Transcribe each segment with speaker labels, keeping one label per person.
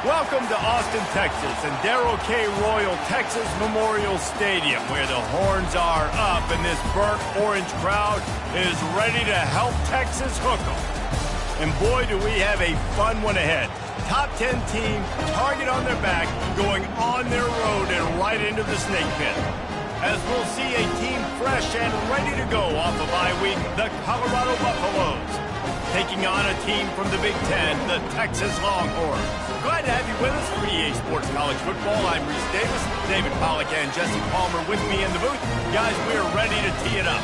Speaker 1: Welcome to Austin, Texas, and Darrell K. Royal Texas Memorial Stadium, where the horns are up and this burnt orange crowd is ready to help Texas hook 'em. And boy, do we have a fun one ahead. Top 10 team, target on their back, going on their road and right into the snake pit. As we'll see a team fresh and ready to go off of bye week, the Colorado Buffaloes, taking on a team from the Big Ten, the Texas Longhorns. Glad to have you with us for EA Sports College Football. I'm Reese Davis, David Pollack and Jesse Palmer with me in the booth. Guys, we are ready to tee it up.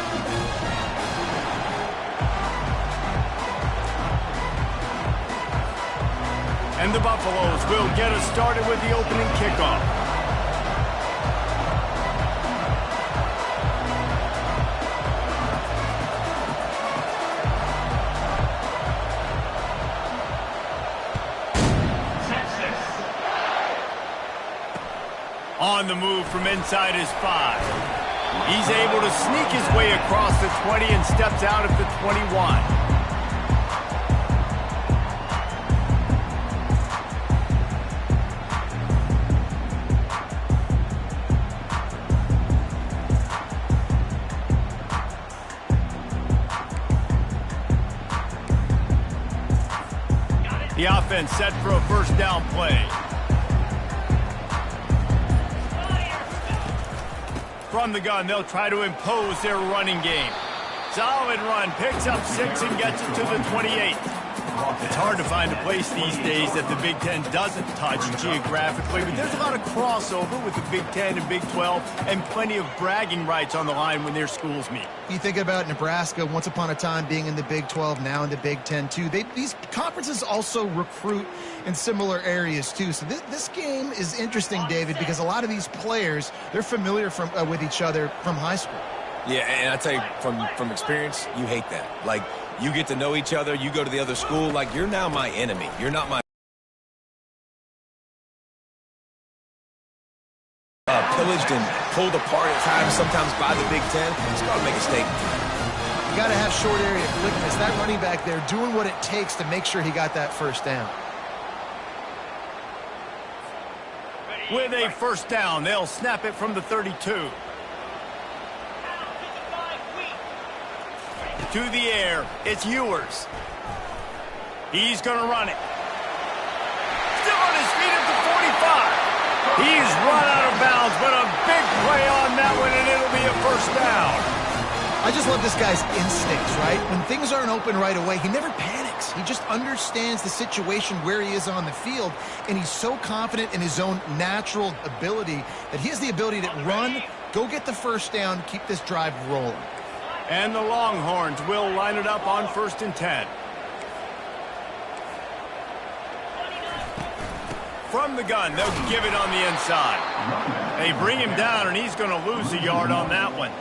Speaker 1: And the Buffaloes will get us started with the opening kickoff. On the move from inside his 5. He's able to sneak his way across the 20 and steps out at the 21. The offense set for a first down play. From the gun, they'll try to impose their running game. Solid run, picks up 6 and gets it to the 28. It's hard to find a place these days that the Big Ten doesn't touch geographically, but there's a lot of crossover with the Big Ten and Big 12 and plenty of bragging rights on the line when their schools meet.
Speaker 2: You think about Nebraska once upon a time being in the Big 12, now in the Big 10 too. These conferences also recruit in similar areas too. So this game is interesting, David, because a lot of these players, they're familiar with each other from high school.
Speaker 3: Yeah, and I tell you, from experience, you hate that. Like, you get to know each other, you go to the other school, like, you're now my enemy. You're not my pillaged and pulled apart at times, sometimes by the Big Ten. It's got to make a statement.
Speaker 2: You got to have short area quickness. That running back there doing what it takes to make sure he got that first down.
Speaker 1: With a first down, they'll snap it from the 32. To the air, it's Ewers. He's going to run it. Still on his feet at the 45. He's run out of bounds, but a big play on that one, and it'll be a first down.
Speaker 2: I just love this guy's instincts, right? When things aren't open right away, he never panics. He just understands the situation where he is on the field, and he's so confident in his own natural ability that he has the ability to run, go get the first down, keep this drive rolling.
Speaker 1: And the Longhorns will line it up on 1st and 10. From the gun, they'll give it on the inside. They bring him down, and he's going to lose a yard on that one.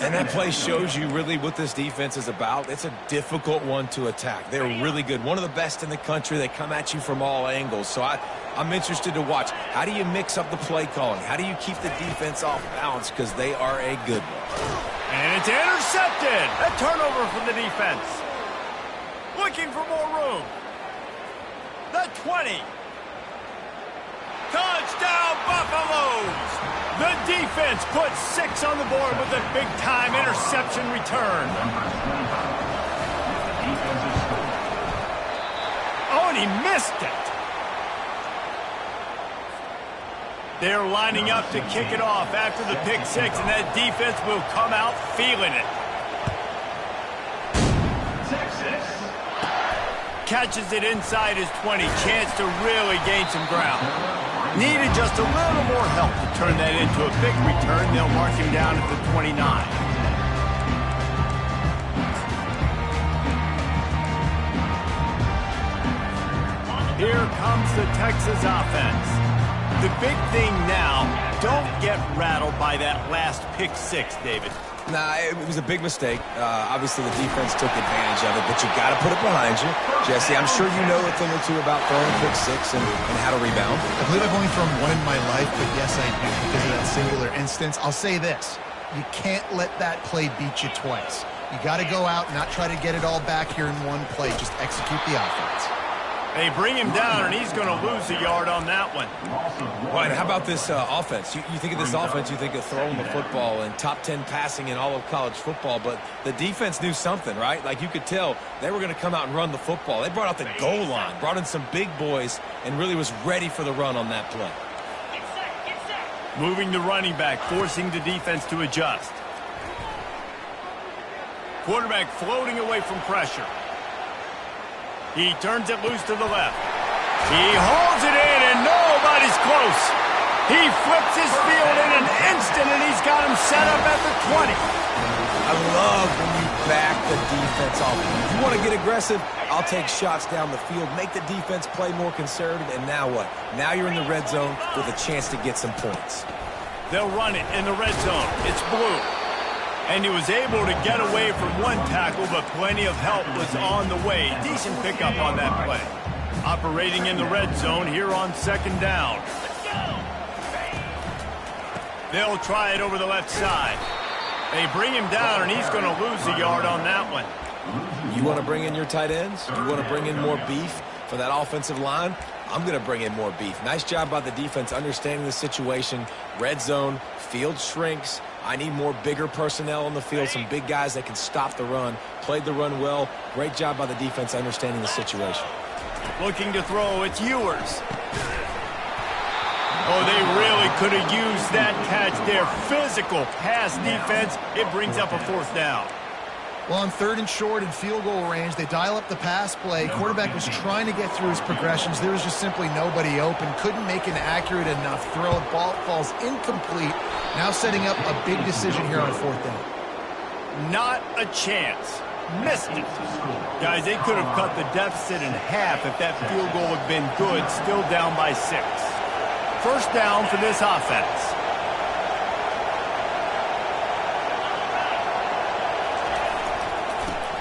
Speaker 3: And that play shows you really what this defense is about. It's a difficult one to attack. They're really good. One of the best in the country. They come at you from all angles. So I'm interested to watch. How do you mix up the play calling? How do you keep the defense off balance? Because they are a good one.
Speaker 1: And it's intercepted. A turnover from the defense. Looking for more room. The 20. Touchdown, Buffaloes. The defense puts 6 on the board with a big-time interception return. Oh, and he missed it. They're lining up to kick it off after the pick 6, and that defense will come out feeling it. Catches it inside his 20. Chance to really gain some ground. Needed just a little more help to turn that into a big return. They'll mark him down at the 29. Here comes the Texas offense. The big thing now, don't get rattled by that last pick 6, David.
Speaker 3: Nah, it was a big mistake. Obviously, the defense took advantage of it, but you got to put it behind you. Jesse, I'm sure you know a thing or two about throwing a pick 6 and how to rebound.
Speaker 2: I believe I've only thrown one in my life, but yes, I do because of that singular instance. I'll say this. You can't let that play beat you twice. You got to go out and not try to get it all back here in one play. Just execute the offense.
Speaker 1: They bring him down, and he's going to lose a yard on that one.
Speaker 3: Right, how about this offense? You think of this offense, you think of throwing the football and top 10 passing in all of college football, but the defense knew something, right? Like you could tell they were going to come out and run the football. They brought out the goal line, brought in some big boys, and really was ready for the run on that play.
Speaker 1: Moving the running back, forcing the defense to adjust. Quarterback floating away from pressure. He turns it loose to the left. He holds it in, and nobody's close. He flips his field in an instant, and he's got him set up at the 20.
Speaker 3: I love when you back the defense off. If you want to get aggressive, I'll take shots down the field, make the defense play more conservative, and now what? Now you're in the red zone with a chance to get some points.
Speaker 1: They'll run it in the red zone. It's blue. And he was able to get away from one tackle, but plenty of help was on the way. Decent pickup on that play. Operating in the red zone here on second down. They'll try it over the left side. They bring him down, and he's going to lose a yard on that one.
Speaker 3: You want to bring in your tight ends? You want to bring in more beef for that offensive line? I'm going to bring in more beef. Nice job by the defense understanding the situation. Red zone, field shrinks. I need more bigger personnel on the field, some big guys that can stop the run. Played the run well. Great job by the defense understanding the situation.
Speaker 1: Looking to throw, it's Ewers. Oh, they really could have used that catch there. Physical pass defense. It brings up a fourth down.
Speaker 2: Well, on third and short and field goal range, they dial up the pass play. Quarterback was trying to get through his progressions. There was just simply nobody open. Couldn't make an accurate enough throw. Ball falls incomplete. Now setting up a big decision here on fourth down.
Speaker 1: Not a chance. Missed it. Guys, they could have cut the deficit in half if that field goal had been good. Still down by 6. First down for this offense.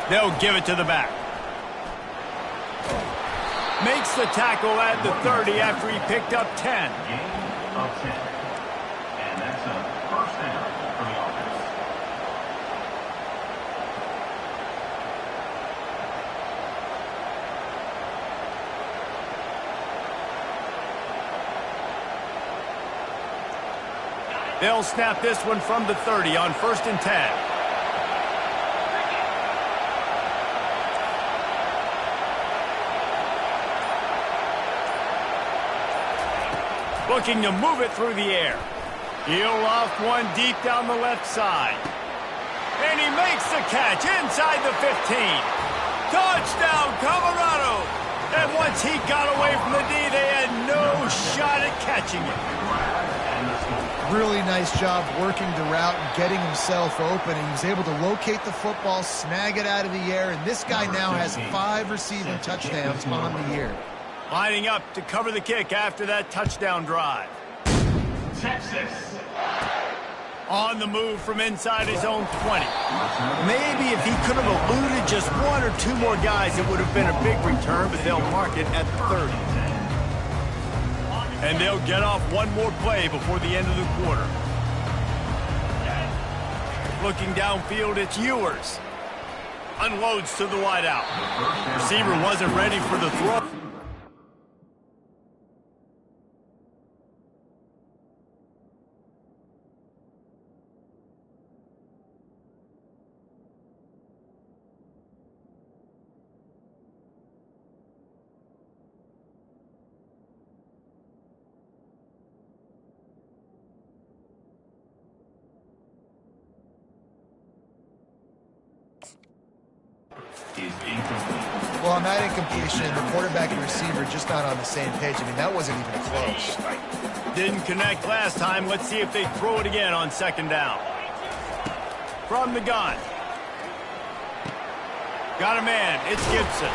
Speaker 1: They'll give it to the back. Makes the tackle at the 30 after he picked up 10.
Speaker 4: Gain of 10. And that's a first down for the offense.
Speaker 1: They'll snap this one from the 30 on 1st and 10. Looking to move it through the air. He'll loft one deep down the left side. And he makes the catch inside the 15. Touchdown, Colorado! And once he got away from the D, they had no shot at catching it.
Speaker 2: Really nice job working the route and getting himself open. And he was able to locate the football, snag it out of the air, and this guy now has 5 receiving touchdowns on the year.
Speaker 1: Lining up to cover the kick after that touchdown drive.
Speaker 4: Texas.
Speaker 1: On the move from inside his own 20. Maybe if he could have eluded just 1 or 2 more guys, it would have been a big return, but they'll mark it at the 30. And they'll get off one more play before the end of the quarter. Looking downfield, it's Ewers. Unloads to the wideout. Receiver wasn't ready for the throw.
Speaker 2: Well, on that incompletion, the quarterback and receiver just not on the same page. I mean, that wasn't even close.
Speaker 1: Didn't connect last time. Let's see if they throw it again on 2nd down. From the gun. Got a man. It's Gibson.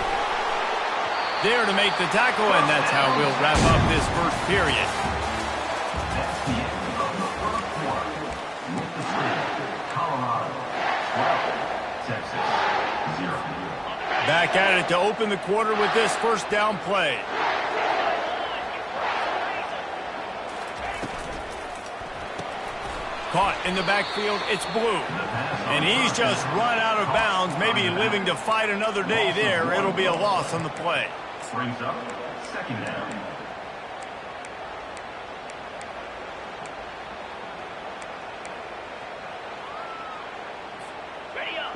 Speaker 1: There to make the tackle, and that's how we'll wrap up this first period.
Speaker 4: That's the end of the first quarter. With the score, Colorado 12, Texas 0.
Speaker 1: Back at it to open the quarter with this first down play. Caught in the backfield, it's Blue. And he's just run out of bounds, maybe living to fight another day there. It'll be a loss on the play.
Speaker 4: Brings up second down.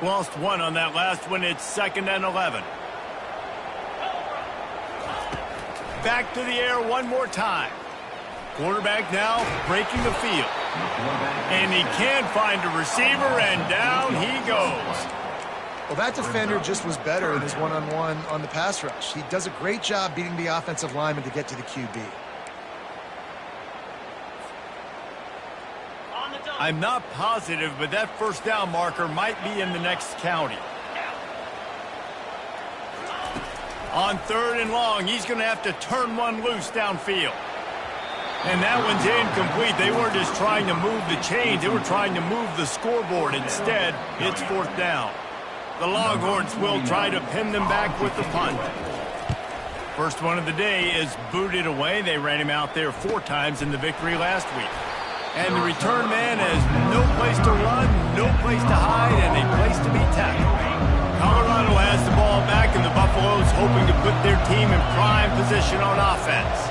Speaker 1: Lost one on that last one. It's 2nd and 11. Back to the air one more time. Quarterback now breaking the field. And he can't find a receiver, and down he goes.
Speaker 2: Well, that defender just was better in his one-on-one on the pass rush. He does a great job beating the offensive lineman to get to the QB.
Speaker 1: I'm not positive, but that first down marker might be in the next county. On 3rd and long, he's going to have to turn one loose downfield. And that one's incomplete. They weren't just trying to move the chains. They were trying to move the scoreboard. Instead, it's 4th down. The Longhorns will try to pin them back with the punt. First one of the day is booted away. They ran him out there 4 times in the victory last week. And the return man has no place to run, no place to hide, and a place to be tackled. Colorado has the ball back, and the Buffaloes hoping to put their team in prime position on offense.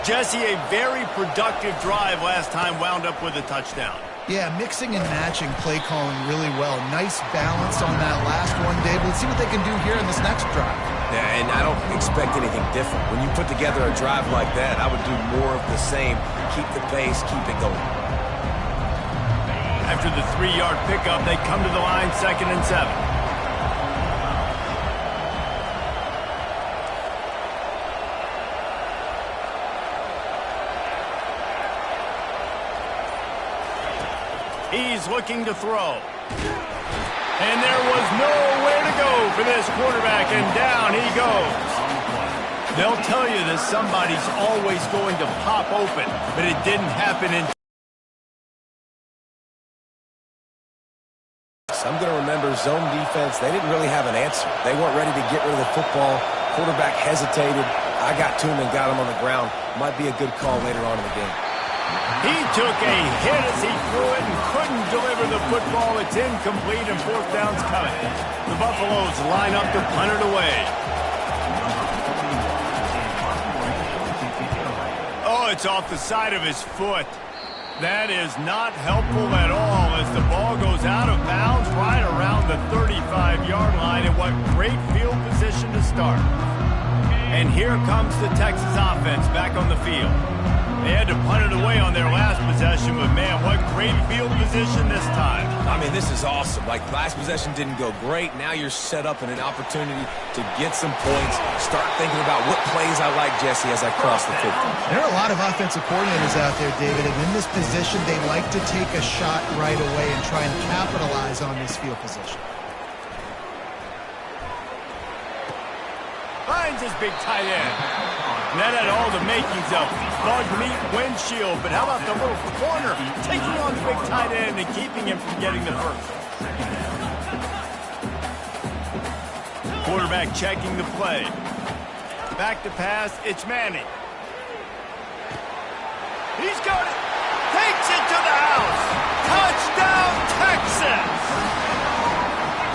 Speaker 1: Jesse, a very productive drive last time wound up with a touchdown.
Speaker 2: Yeah, mixing and matching play calling really well. Nice balance on that last one, Dave. Let's see what they can do here in this next drive.
Speaker 3: Yeah, and I don't expect anything different. When you put together a drive like that, I would do more of the same. Keep the pace, keep it going.
Speaker 1: After the 3-yard pickup, they come to the line 2nd and 7. He's looking to throw. And there was nowhere to go for this quarterback, and down he goes. They'll tell you that somebody's always going to pop open, but it didn't happen in.
Speaker 3: I'm going to remember zone defense. They didn't really have an answer. They weren't ready to get rid of the football. Quarterback hesitated. I got to him and got him on the ground. Might be a good call later on in the game.
Speaker 1: He took a hit as he threw it and couldn't deliver the football. It's incomplete, and 4th down's coming. The Buffaloes line up to punt it away. Oh, it's off the side of his foot. That is not helpful at all as the ball goes out of bounds right around the 35-yard line. And what great field position to start. And here comes the Texas offense back on the field. They had to punt it away on their last possession, but man, what great field position this time.
Speaker 3: I mean, this is awesome. Like, last possession didn't go great. Now you're set up in an opportunity to get some points. Start thinking about what plays I like, Jesse, as I cross the 50.
Speaker 2: There are a lot of offensive coordinators out there, David, and in this position, they like to take a shot right away and try and capitalize on this field position.
Speaker 1: Finds his big tight end. And that had all the makings of bug meat windshield. But how about the little corner taking on the big tight end and keeping him from getting the first? Quarterback checking the play. Back to pass. It's Manning. He's got it. Takes it to the house. Touchdown, Texas.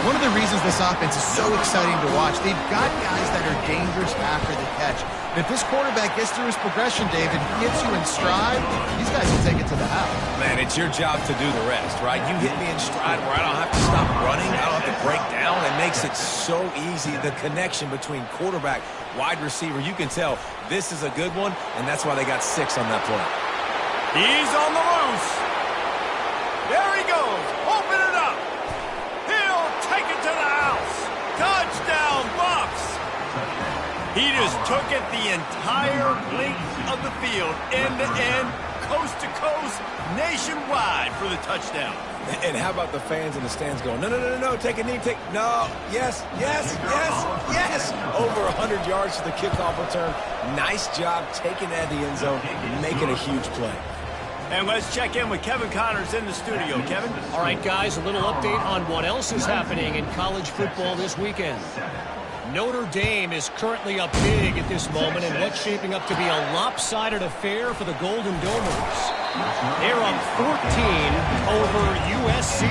Speaker 2: One of the reasons this offense is so exciting to watch, they've got guys that are dangerous after the catch. And if this quarterback gets through his progression, David, gets you in stride, these guys will take it to the house.
Speaker 3: Man, it's your job to do the rest, right? You hit me in stride where I don't have to stop running. I don't have to break down. It makes it so easy. The connection between quarterback, wide receiver, you can tell this is a good one, and that's why they got 6 on that play.
Speaker 1: He's on the loose. There he goes. Open it up. He'll take it to the house. Touchdown, Buffs. He just took it the entire length of the field, end to end, coast to coast, nationwide for the touchdown.
Speaker 3: And how about the fans in the stands going, no, no, no, no, no, take a knee, no, yes, yes, yes, yes. Over 100 yards to the kickoff return. Nice job taking that to the end zone, making a huge play.
Speaker 1: And let's check in with Kevin Connors in the studio. Kevin?
Speaker 5: All right, guys, a little update on what else is happening in college football this weekend. Notre Dame is currently up big at this moment in what's shaping up to be a lopsided affair for the Golden Domers. They're up 14 over USC.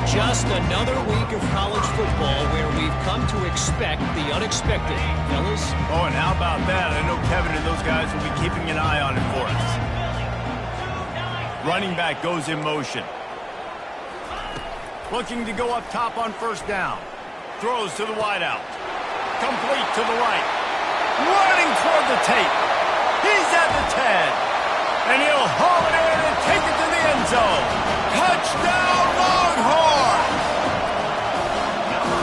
Speaker 5: Just another week of college football where we've come to expect the unexpected, fellas.
Speaker 1: Oh, and how about that? I know Kevin and those guys will be keeping an eye on it for us. Running back goes in motion. Looking to go up top on first down. Throws to the wideout. Complete to the right. Running toward the tape. He's at the 10. And he'll haul it in and take it to the end zone. Touchdown, Longhorns!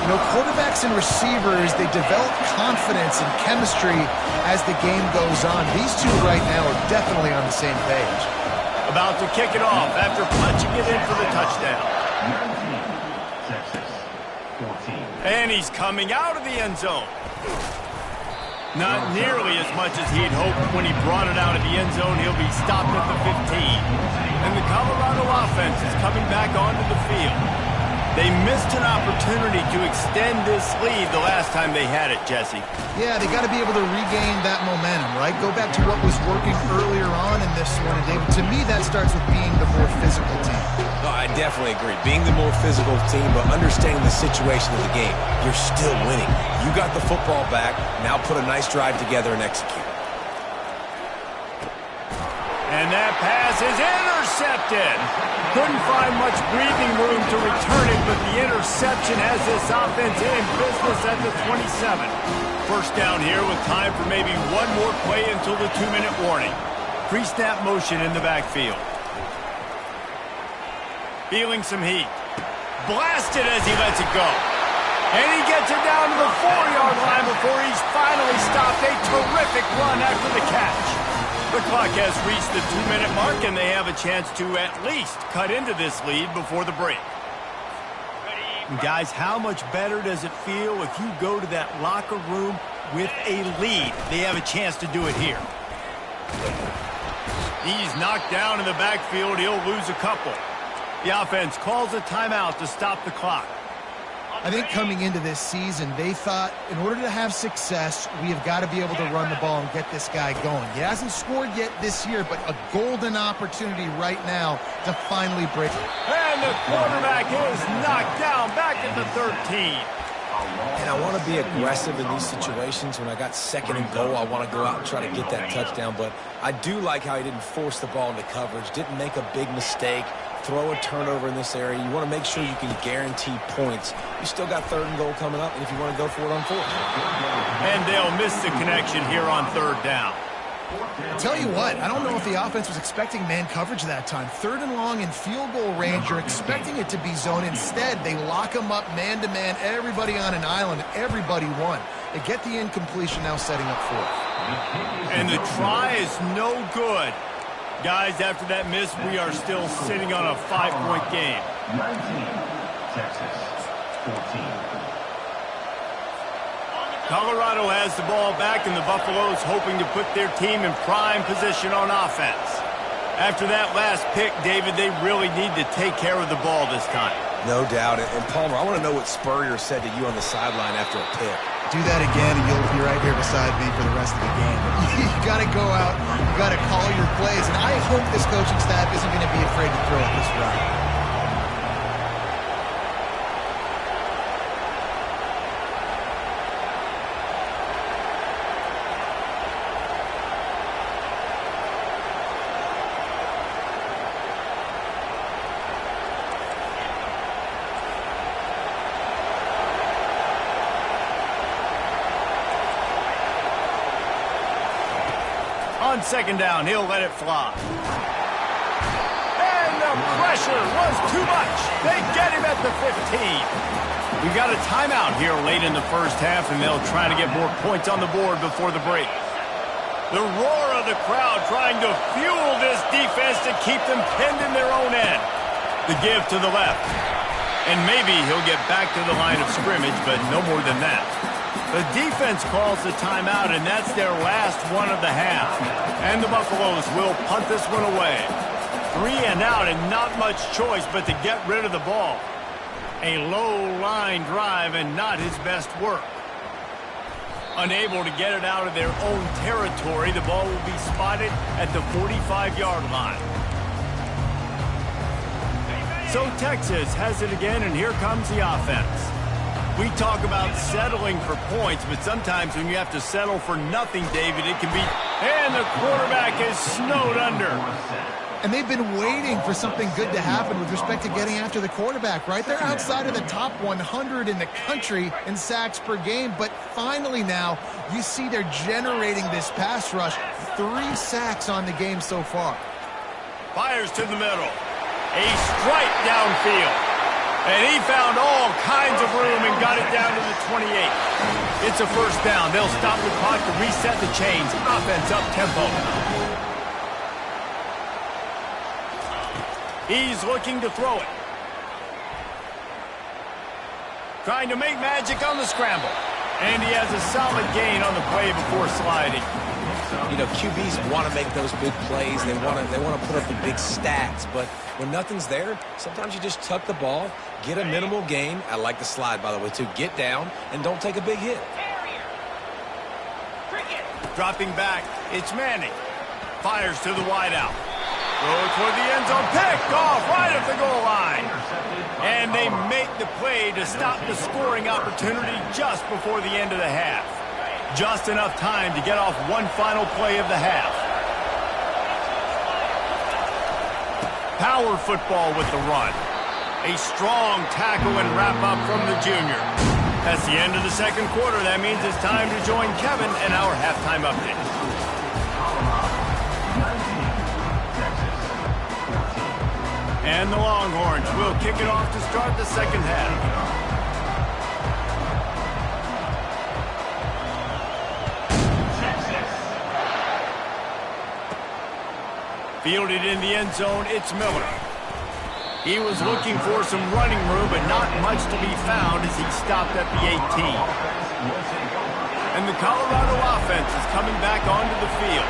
Speaker 2: You know, quarterbacks and receivers, they develop confidence and chemistry as the game goes on. These two right now are definitely on the same page.
Speaker 1: About to kick it off after punching it in for the touchdown.
Speaker 4: 19, Texas, 14.
Speaker 1: And he's coming out of the end zone. Not nearly as much as he'd hoped when he brought it out of the end zone. He'll be stopped at the 15. And the Colorado offense is coming back onto the field. They missed an opportunity to extend this lead the last time they had it, Jesse.
Speaker 2: Yeah, they got to be able to regain that momentum, right? Go back to what was working earlier on in this one. And David, to me, that starts with being the more physical team.
Speaker 3: No, I definitely agree. Being the more physical team, but understanding the situation of the game. You're still winning. You got the football back. Now put a nice drive together and execute.
Speaker 1: And that pass is intercepted. Couldn't find much breathing room to return it, but the interception has this offense in business at the 27. First down here with time for maybe one more play until the 2-minute warning. Pre-snap motion in the backfield. Feeling some heat. Blasted as he lets it go. And he gets it down to the 4-yard line before he's finally stopped. A terrific run after the catch. The clock has reached the 2-minute mark, and they have a chance to at least cut into this lead before the break. And guys, how much better does it feel if you go to that locker room with a lead? They have a chance to do it here. He's knocked down in the backfield. He'll lose a couple. The offense calls a timeout to stop the clock.
Speaker 2: I think coming into this season, they thought in order to have success, we have got to be able to run the ball and get this guy going. He hasn't scored yet this year, but a golden opportunity right now to finally break.
Speaker 1: And the quarterback is knocked down back at the 13.
Speaker 3: And I want to be aggressive in these situations. When I got second and goal, I want to go out and try to get that touchdown. But I do like how he didn't force the ball into coverage, didn't make a big mistake, throw a turnover in this area. You want to make sure you can guarantee points. You still got third and goal coming up, and if you want to go for it on fourth.
Speaker 1: And they'll miss the connection here on third down.
Speaker 2: I'll tell you what, I don't know if the offense was expecting man coverage that time. Third and long in field goal range, you're expecting it to be zone. Instead, they lock them up man-to-man, everybody on an island, everybody won. They get the incompletion, now setting up fourth.
Speaker 1: And the try is no good. Guys, after that miss, we are still sitting on a 5-point game.
Speaker 4: 19, Texas, 14.
Speaker 1: Colorado has the ball back, and the Buffaloes hoping to put their team in prime position on offense. After that last pick, David, they really need to take care of the ball this time.
Speaker 3: No doubt. And Palmer, I want to know what Spurrier said to you on the sideline after a pick.
Speaker 2: Do that again, and you'll be right here beside me for the rest of the game. You got to go out, you got to call your plays, and I hope this coaching staff isn't going to be afraid to throw it this route.
Speaker 1: On second down, he'll let it fly. And the pressure was too much. They get him at the 15. We've got a timeout here late in the first half, and they'll try to get more points on the board before the break. The roar of the crowd trying to fuel this defense to keep them pinned in their own end. The give to the left. And maybe he'll get back to the line of scrimmage, but no more than that. The defense calls the timeout, and that's their last one of the half. And the Buffaloes will punt this one away. 3 and out, and not much choice but to get rid of the ball. A low-line drive and not his best work. Unable to get it out of their own territory, the ball will be spotted at the 45-yard line. So Texas has it again, and here comes the offense. We talk about settling for points, but sometimes when you have to settle for nothing, David, it can be... And the quarterback is snowed under.
Speaker 2: And they've been waiting for something good to happen with respect to getting after the quarterback, right? They're outside of the top 100 in the country in sacks per game, but finally now you see they're generating this pass rush. 3 sacks on the game so far.
Speaker 1: Fires to the middle. A strike downfield. And he found all kinds of room and got it down to the 28. It's a first down. They'll stop the clock to reset the chains. Offense up tempo. He's looking to throw it. Trying to make magic on the scramble. And he has a solid gain on the play before sliding.
Speaker 3: You know, QBs want to make those big plays. They want to put up the big stats. But when nothing's there, sometimes you just tuck the ball, get a minimal gain. I like the slide, by the way, too. Get down and don't take a big hit.
Speaker 1: Dropping back, it's Manning. Fires to the wideout. Throw toward the end zone. Picked off right at the goal line. And they make the play to stop the scoring opportunity just before the end of the half. Just enough time to get off one final play of the half. Power football with the run. A strong tackle and wrap-up from the junior. That's the end of the second quarter. That means it's time to join Kevin and our halftime update. And the Longhorns will kick it off to start the second half. Fielded in the end zone, it's Miller. He was looking for some running room, but not much to be found as he stopped at the 18. And the Colorado offense is coming back onto the field.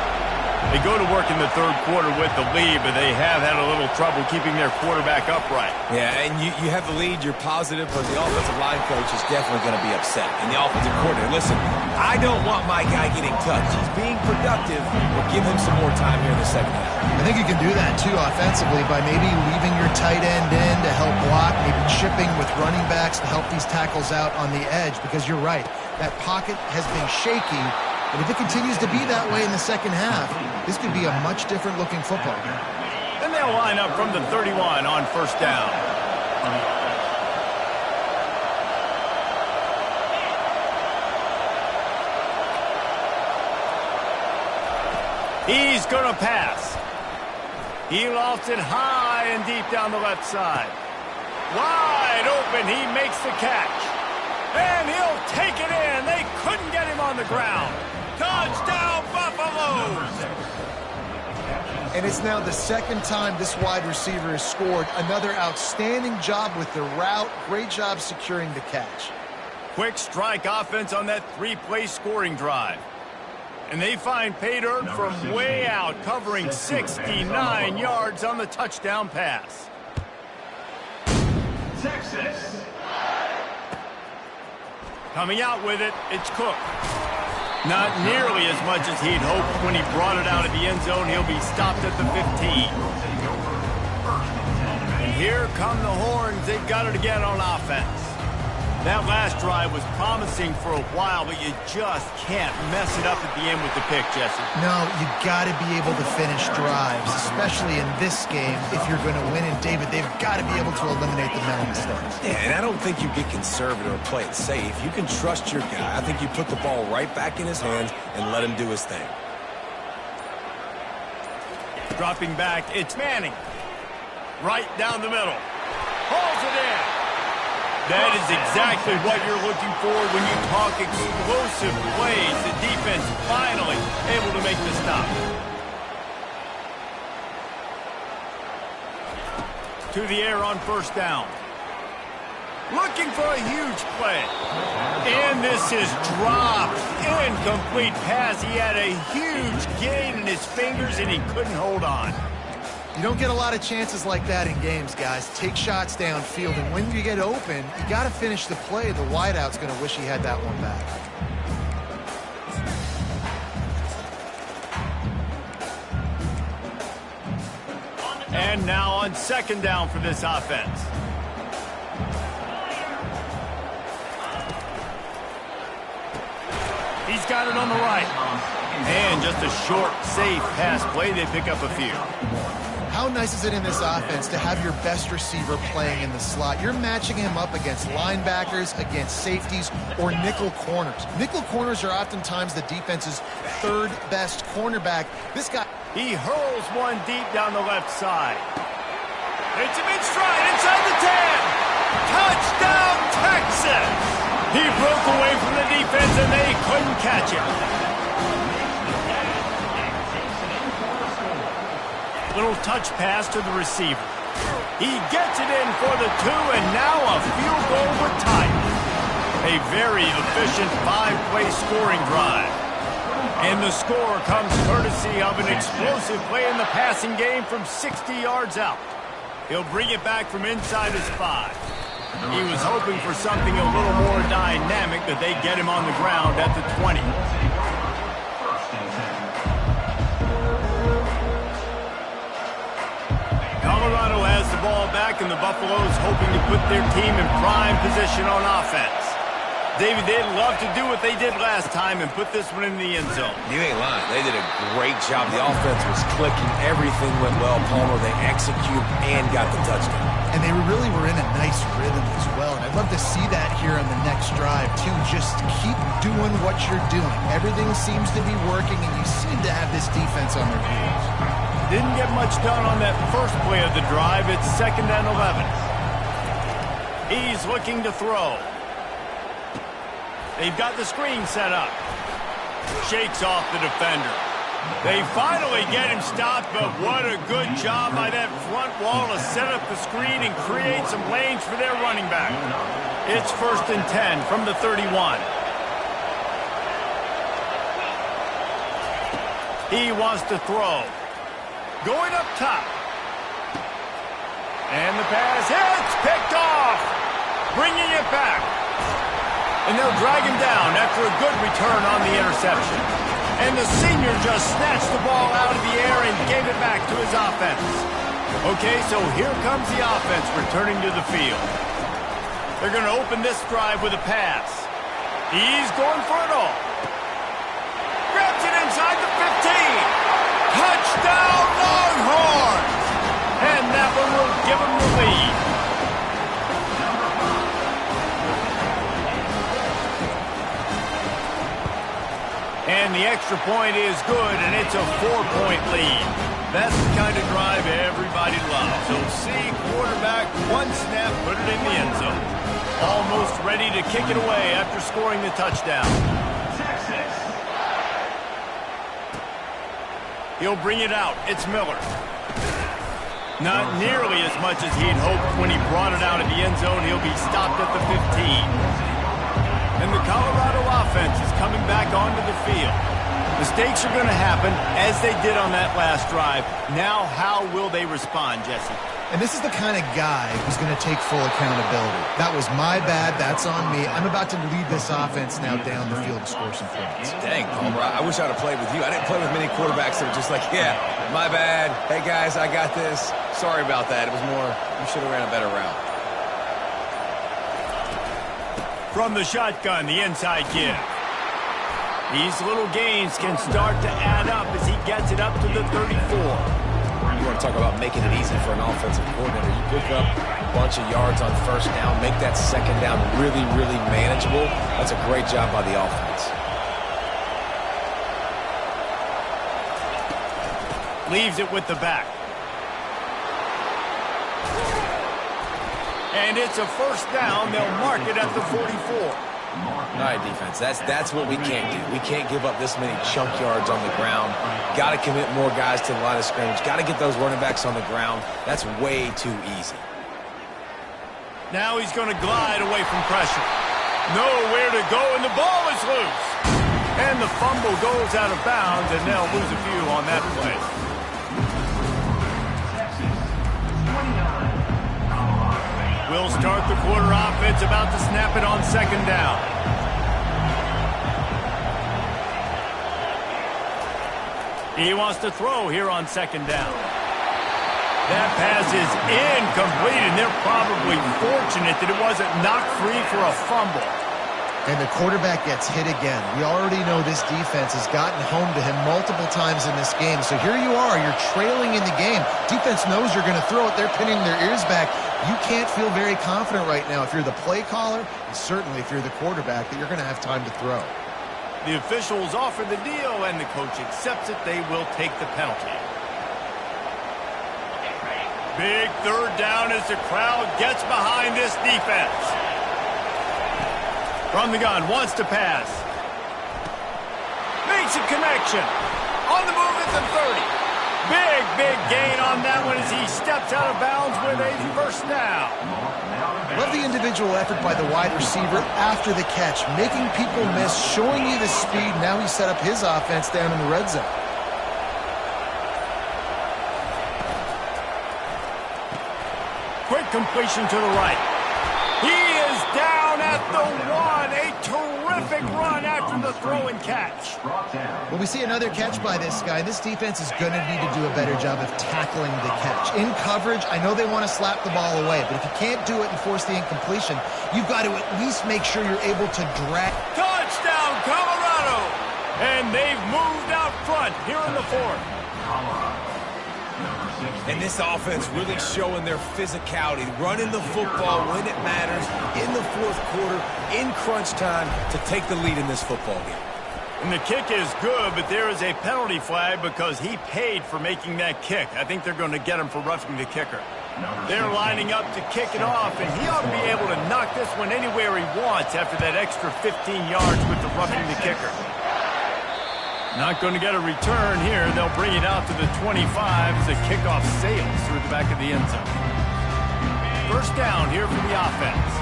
Speaker 1: They go to work in the third quarter with the lead, but they have had a little trouble keeping their quarterback upright.
Speaker 3: Yeah, and you have the lead, you're positive, but the offensive line coach is definitely going to be upset. And the offensive coordinator, listen, I don't want my guy getting touched. He's being productive, but give him some more time here in the second half.
Speaker 2: I think you can do that, too, offensively, by maybe leaving your tight end in to help block, maybe chipping with running backs to help these tackles out on the edge, because you're right, that pocket has been shaky. But if it continues to be that way in the second half, this could be a much different looking football.
Speaker 1: And they'll line up from the 31 on first down. He's going to pass. He lofts it high and deep down the left side. Wide open, he makes the catch. And he'll take it in. They couldn't get him on the ground. Touchdown, Buffaloes!
Speaker 2: And it's now the second time this wide receiver has scored. Another outstanding job with the route. Great job securing the catch.
Speaker 1: Quick strike offense on that 3-play scoring drive. And they find pay dirt from way out, covering 69 yards on the touchdown pass.
Speaker 4: Texas.
Speaker 1: Coming out with it, it's Cook. Not nearly as much as he'd hoped. When he brought it out of the end zone, he'll be stopped at the 15. And here come the Horns. They've got it again on offense. That last drive was promising for a while, but you just can't mess it up at the end with the pick, Jesse.
Speaker 2: No, you got to be able to finish drives, especially in this game. If you're going to win, and David, they've got to be able to eliminate the mental mistakes.
Speaker 3: Yeah, and I don't think you get conservative or play it safe. You can trust your guy. I think you put the ball right back in his hands and let him do his thing.
Speaker 1: Dropping back, it's Manning. Right down the middle. Holds it in. That is exactly what you're looking for when you talk explosive plays. The defense finally able to make the stop. To the air on first down. Looking for a huge play. And this is dropped. Incomplete pass. He had a huge gain in his fingers and he couldn't hold on.
Speaker 2: You don't get a lot of chances like that in games, guys. Take shots downfield, and when you get open, you got to finish the play. The wideout's going to wish he had that one back.
Speaker 1: And now on second down for this offense. He's got it on the right. And just a short, safe pass play. They pick up a few.
Speaker 2: How nice is it in this offense to have your best receiver playing in the slot? You're matching him up against linebackers, against safeties, or nickel corners. Nickel corners are oftentimes the defense's third best cornerback. This guy...
Speaker 1: He hurls one deep down the left side. Hits him in stride inside the 10. Touchdown, Texas! He broke away from the defense and they couldn't catch him. Little touch pass to the receiver. He gets it in for the 2, and now a field goal would tie it. A very efficient 5-play scoring drive. And the score comes courtesy of an explosive play in the passing game from 60 yards out. He'll bring it back from inside his 5. He was hoping for something a little more dynamic, that they get him on the ground at the 20. Colorado has the ball back, and the Buffaloes hoping to put their team in prime position on offense. David, they'd love to do what they did last time and put this one in the end zone.
Speaker 3: You ain't lying. They did a great job. The offense was clicking. Everything went well, Palmer. They executed and got the touchdown.
Speaker 2: And they really were in a nice rhythm as well. And I'd love to see that here on the next drive, too. Just keep doing what you're doing. Everything seems to be working, and you seem to have this defense on their heels.
Speaker 1: Didn't get much done on that first play of the drive. It's 2nd and 11. He's looking to throw. They've got the screen set up. Shakes off the defender. They finally get him stopped, but what a good job by that front wall to set up the screen and create some lanes for their running back. It's 1st and 10 from the 31. He wants to throw. Going up top. And the pass hits, picked off. Bringing it back. And they'll drag him down after a good return on the interception. And the senior just snatched the ball out of the air and gave it back to his offense. Okay, so here comes the offense returning to the field. They're going to open this drive with a pass. He's going for it all. Grabs it inside the 15. Touchdown, Longhorns! And that one will give them the lead. And the extra point is good, and it's a 4-point lead. That's the kind of drive everybody loves. So see quarterback, one snap, put it in the end zone. Almost ready to kick it away after scoring the touchdown. He'll bring it out. It's Miller. Not nearly as much as he'd hoped when he brought it out of the end zone. He'll be stopped at the 15. And the Colorado offense is coming back onto the field. Mistakes are going to happen, as they did on that last drive. Now, how will they respond, Jesse?
Speaker 2: And this is the kind of guy who's going to take full accountability. That was my bad. That's on me. I'm about to lead this offense now down the field to score some points.
Speaker 3: Dang, Palmer, I wish I'd have played with you. I didn't play with many quarterbacks that were just like, yeah, my bad. Hey, guys, I got this. Sorry about that. It was more, you should have ran a better route.
Speaker 1: From the shotgun, the inside give. These little gains can start to add up as he gets it up to the 34.
Speaker 3: You want to talk about making it easy for an offensive coordinator. You pick up a bunch of yards on first down, make that second down really, really manageable. That's a great job by the offense.
Speaker 1: Leaves it with the back. And it's a first down. They'll mark it at the 44.
Speaker 3: All right, defense, that's what we can't do. We can't give up this many chunk yards on the ground. Got to commit more guys to the line of scrimmage. Got to get those running backs on the ground. That's way too easy.
Speaker 1: Now he's going to glide away from pressure. Nowhere to go, and the ball is loose. And the fumble goes out of bounds, and they'll lose a few on that play. We'll start the quarter offense, about to snap it on second down. He wants to throw here on second down. That pass is incomplete, and they're probably fortunate that it wasn't knocked free for a fumble.
Speaker 2: And the quarterback gets hit again. We already know this defense has gotten home to him multiple times in this game. So here you are, you're trailing in the game. Defense knows you're going to throw it. They're pinning their ears back. You can't feel very confident right now if you're the play caller, and certainly if you're the quarterback, that you're going to have time to throw.
Speaker 1: The officials offer the deal, and the coach accepts it. They will take the penalty. Big third down as the crowd gets behind this defense. From the gun, wants to pass. Makes a connection. On the move at the 30. Big gain on that one as he steps out of bounds with a first down.
Speaker 2: Love the individual effort by the wide receiver after the catch, making people miss, showing you the speed. Now he set up his offense down in the red zone.
Speaker 1: Quick completion to the right. He is down at the 1. A terrific run after the throw and catch.
Speaker 2: Well, we see another catch by this guy. This defense is going to need to do a better job of tackling the catch. In coverage, I know they want to slap the ball away, but if you can't do it and force the incompletion, you've got to at least make sure you're able to drag.
Speaker 1: Touchdown, Colorado! And they've moved out front here in the fourth.
Speaker 3: And this offense really showing their physicality, running the football when it matters, in the fourth quarter, in crunch time, to take the lead in this football game.
Speaker 1: And the kick is good, but there is a penalty flag because he paid for making that kick. I think they're going to get him for roughing the kicker. They're lining up to kick it off, and he ought to be able to knock this one anywhere he wants after that extra 15 yards with the roughing the kicker. Not going to get a return here. They'll bring it out to the 25 as the kickoff sails through the back of the end zone. First down here for the offense.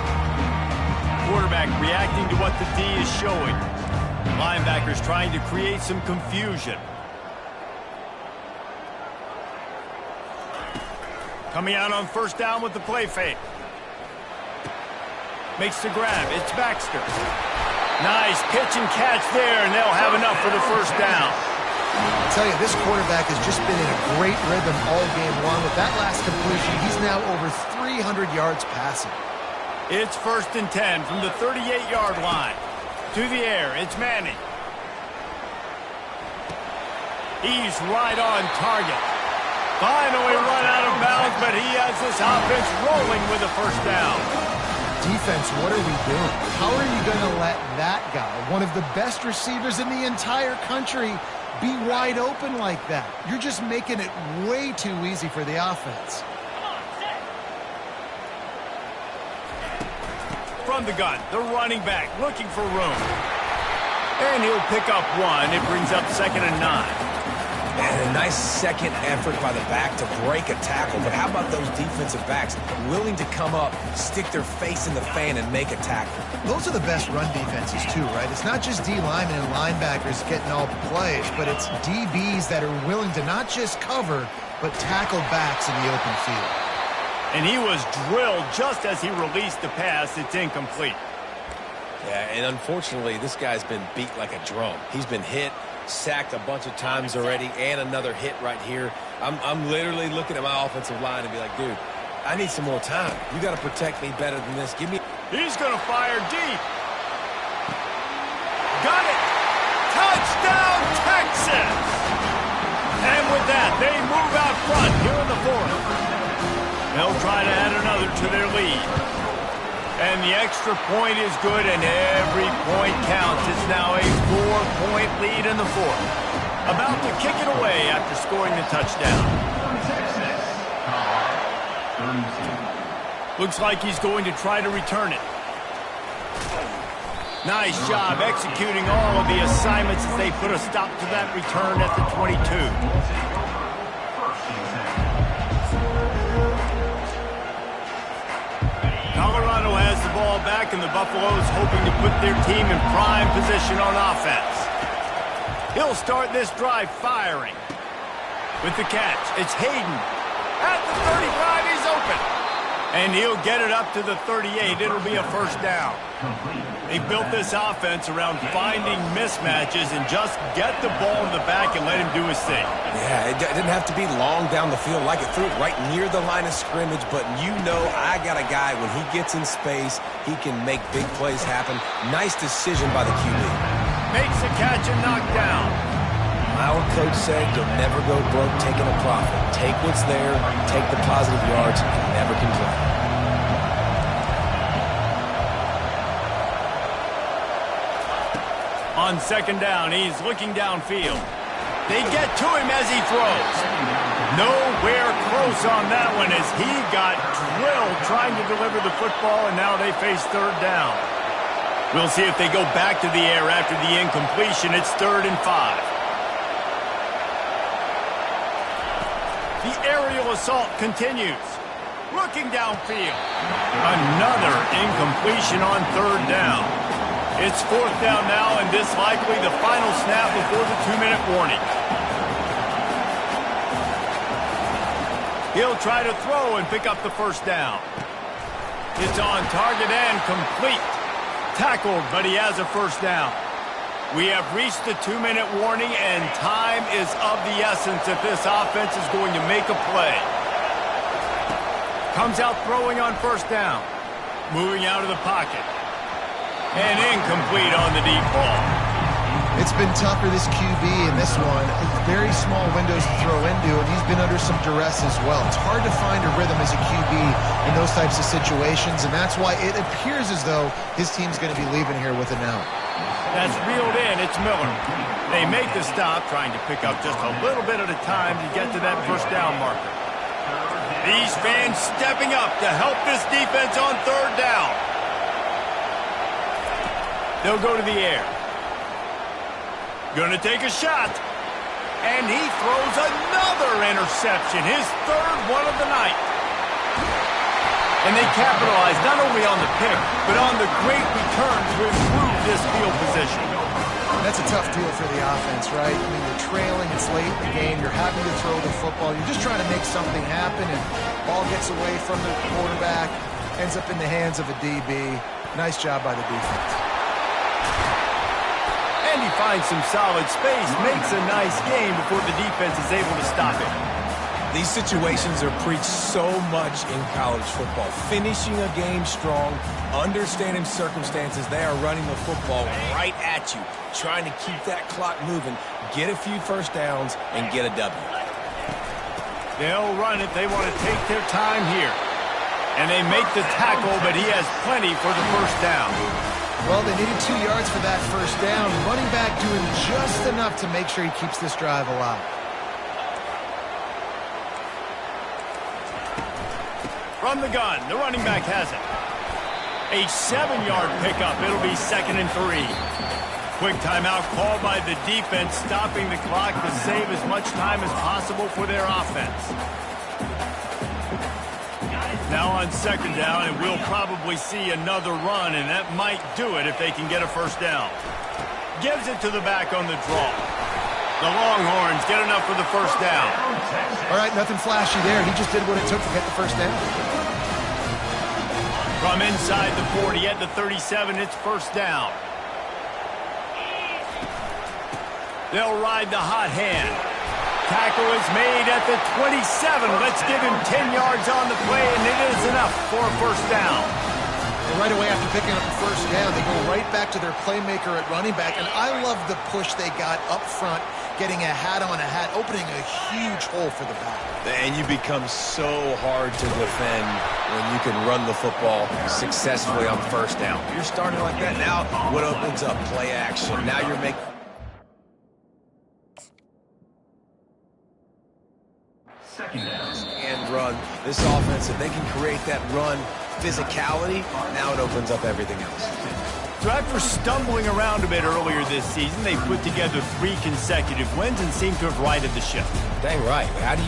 Speaker 1: Quarterback reacting to what the D is showing. Linebackers trying to create some confusion. Coming out on first down with the play fake. Makes the grab. It's Baxter. Nice pitch and catch there, and they'll have enough for the first down.
Speaker 2: I tell you, this quarterback has just been in a great rhythm all game long. With that last completion, he's now over 300 yards passing.
Speaker 1: It's first and 10 from the 38-yard line. To the air, it's Manning. He's right on target. Finally run out of bounds, but he has this offense rolling with a first down.
Speaker 2: Defense, what are we doing? How are you going to let that guy, one of the best receivers in the entire country, be wide open like that? You're just making it way too easy for the offense.
Speaker 1: From the gun, the running back looking for room. And he'll pick up one. It brings up 2nd and 9.
Speaker 3: And a nice second effort by the back to break a tackle. But how about those defensive backs willing to come up, stick their face in the fan, and make a tackle?
Speaker 2: Those are the best run defenses too, right? It's not just D linemen and linebackers getting all the plays, but it's DBs that are willing to not just cover, but tackle backs in the open field.
Speaker 1: And he was drilled just as he released the pass. It's incomplete.
Speaker 3: Yeah, and unfortunately, this guy's been beat like a drum. He's been hit, sacked a bunch of times already, and another hit right here. I'm literally looking at my offensive line and be like, dude, I need some more time. You got to protect me better than this. Give me.
Speaker 1: He's going to fire deep. Got it. Touchdown, Texas. And with that, they move out front here in the fourth. They'll try to add another to their lead. And the extra point is good, and every point counts. It's now a 4-point lead in the fourth. About to kick it away after scoring the touchdown. Looks like he's going to try to return it. Nice job executing all of the assignments as they put a stop to that return at the 22. Colorado has the ball back, and the Buffaloes hoping to put their team in prime position on offense. He'll start this drive firing. With the catch, it's Hayden. At the 35, he's open. And he'll get it up to the 38. It'll be a first down. They built this offense around finding mismatches and just get the ball in the back and let him do his thing.
Speaker 3: Yeah, it didn't have to be long down the field. Like it threw it right near the line of scrimmage, but you know I got a guy, when he gets in space, he can make big plays happen. Nice decision by the QB.
Speaker 1: Makes the catch and knocked down.
Speaker 3: My old coach said you'll never go broke taking a profit. Take what's there, take the positive yards, and never complain.
Speaker 1: On second down, he's looking downfield. They get to him as he throws. Nowhere close on that one as he got drilled trying to deliver the football, and now they face third down. We'll see if they go back to the air after the incompletion. It's 3rd and 5. The aerial assault continues. Looking downfield. Another incompletion on 3rd down. It's 4th down now, and this likely the final snap before the 2-minute warning. He'll try to throw and pick up the first down. It's on target and complete. Tackled, but he has a first down. We have reached the 2-minute warning, and time is of the essence if this offense is going to make a play. Comes out throwing on first down. Moving out of the pocket. And incomplete on the deep ball.
Speaker 2: It's been tough for this QB in this one. Very small windows to throw into, and he's been under some duress as well. It's hard to find a rhythm as a QB in those types of situations, and that's why it appears as though his team's going to be leaving here with an out.
Speaker 1: That's reeled in. It's Miller. They make the stop, trying to pick up just a little bit at a time to get to that first down marker. These fans stepping up to help this defense on 3rd down. They'll go to the air. Gonna take a shot. And he throws another interception, his 3rd one of the night. And they capitalize not only on the pick, but on the great return to improve this field position.
Speaker 2: That's a tough deal for the offense, right? I mean, you're trailing, it's late in the game, you're having to throw the football, you're just trying to make something happen, and ball gets away from the quarterback, ends up in the hands of a DB. Nice job by the defense.
Speaker 1: And he finds some solid space, makes a nice game before the defense is able to stop it.
Speaker 3: These situations are preached so much in college football. Finishing a game strong, understanding circumstances. They are running the football right at you, trying to keep that clock moving, get a few first downs, and get a W.
Speaker 1: They'll run it. They want to take their time here. And they make the tackle, but he has plenty for the first down.
Speaker 2: Well, they needed 2 yards for that first down. Running back doing just enough to make sure he keeps this drive alive.
Speaker 1: From the gun, the running back has it. A 7-yard pickup. It'll be 2nd and 3. Quick timeout called by the defense, stopping the clock to save as much time as possible for their offense. Now on 2nd down, and we'll probably see another run, and that might do it if they can get a first down. Gives it to the back on the draw. The Longhorns get enough for the first down.
Speaker 2: All right, nothing flashy there. He just did what it took to get the first down.
Speaker 1: From inside the 40 at the 37, it's first down. They'll ride the hot hand. Tackle is made at the 27. Let's give him 10 yards on the play, and it is enough for a first down.
Speaker 2: And right away after picking up the first down, they go right back to their playmaker at running back. And I love the push they got up front, getting a hat on a hat, opening a huge hole for the back.
Speaker 3: And you become so hard to defend when you can run the football successfully on first down. You're starting like that. Now what opens up? Play action. Now you're making... And run. This offense, if they can create that run physicality, now it opens up everything else.
Speaker 1: So after stumbling around a bit earlier this season, they put together 3 consecutive wins and seem to have righted the ship.
Speaker 3: Dang right. How do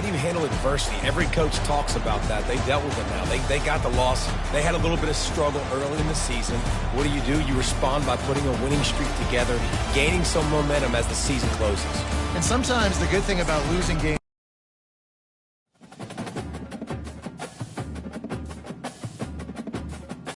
Speaker 3: you handle adversity? Every coach talks about that. They dealt with it now. They got the loss. They had a little bit of struggle early in the season. What do? You respond by putting a winning streak together, gaining some momentum as the season closes.
Speaker 2: And sometimes the good thing about losing games